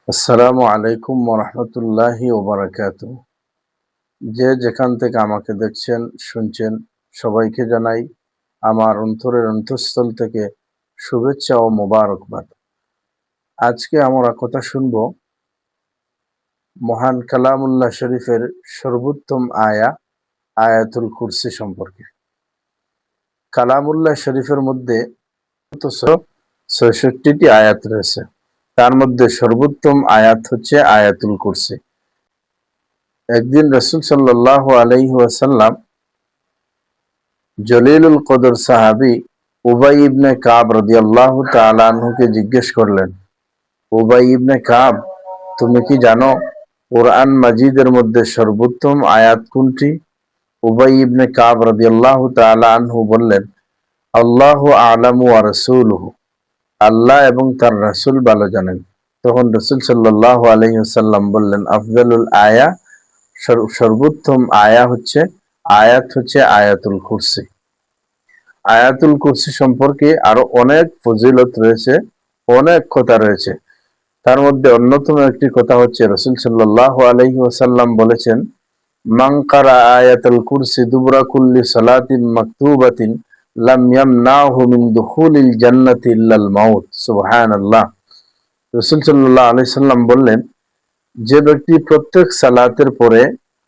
আসসালামু আলাইকুম ওরহমতুল্লাহি ওবারাকাতুহ। যে যেখান থেকে আমাকে দেখছেন শুনছেন সবাইকে জানাই আমার অন্তরের অন্তঃস্থল থেকে শুভেচ্ছা ও মোবারকবাদ। আজকে আমরা কথা শুনব মহান কালামুল্লাহ শরীফের সর্বোত্তম আয়াতুল কুরসি সম্পর্কে। কালামুল্লাহ শরীফের মধ্যে 66টি আয়াত রয়েছে, তার মধ্যে সর্বোত্তম আয়াত হচ্ছে আয়াতুল কুরসি। একদিন রাসূল সাল্লাল্লাহু আলাইহি ওয়াসাল্লাম জলিলুল কদর সাহাবী উবাই ইবনে কাব রাদিয়াল্লাহু তাআলা আনহুকে জিজ্ঞেস করলেন, উবাই ইবনে কাব, তুমি কি জানো কোরআন মাজিদের মধ্যে সর্বোত্তম আয়াত কোনটি? উবাই ইবনে কাব রাদিয়াল্লাহু তাআলা আনহু বললেন, আল্লাহু আ'লামু ওয়া রাসূলুহু, আল্লাহ এবং তার রাসূল ভালো জানেন। তখন রাসূল সাল্লাল্লাহু আলাইহি ওয়াসাল্লাম বললেন, আফজালুল আয়া, সর্বোত্তম আয়াত হচ্ছে আয়াতুল কুরসি। আয়াতুল কুরসি সম্পর্কে আরো অনেক ফজিলত রয়েছে, অনেক কথা রয়েছে। তার মধ্যে অন্যতম একটি কথা হচ্ছে রাসূল সাল্লাল্লাহু আলাইহি ওয়াসাল্লাম বলেছেন, মান কারা আয়াতুল কুরসি দুবরা কুল্লি সালাতিন মাকতুবাতিন লাম ইয়ামনাহু মিন দুখুলিল জান্নাতি ইল্লাল মাউত। সুবহানাল্লাহ। রাসূল সাল্লাল্লাহু আলাইহি সাল্লাম বললেন, যে ব্যক্তি প্রত্যেক সালাতের পরে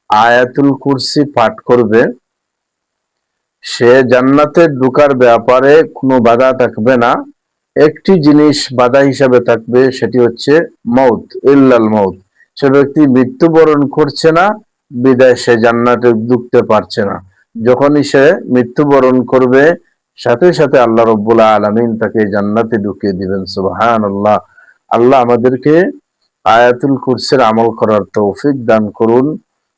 আয়াতুল কুরসি পাঠ করবে সে জান্নাতে ঢোকার ব্যাপারে কোনো বাধা থাকবে না। একটি জিনিস বাধা হিসাবে থাকবে, সেটি হচ্ছে মউত, ইল্লাল মউত। সে ব্যক্তি মৃত্যুবরণ করছে না বিদায় সে জান্নাতে ঢুকতে পারছে না। যখনই সে মৃত্যুবরণ করবে সাথে সাথে আল্লাহ রাব্বুল আলামিন তাকে জান্নাতে ঢুকিয়ে দিবেন। সুবহানাল্লাহ। আল্লাহ আমাদেরকে আয়াতুল কুরসির আমল করার তৌফিক দান করুন।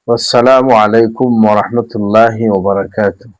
আসসালামু আলাইকুম ওয়া রাহমাতুল্লাহি ওয়া বারাকাতুহু।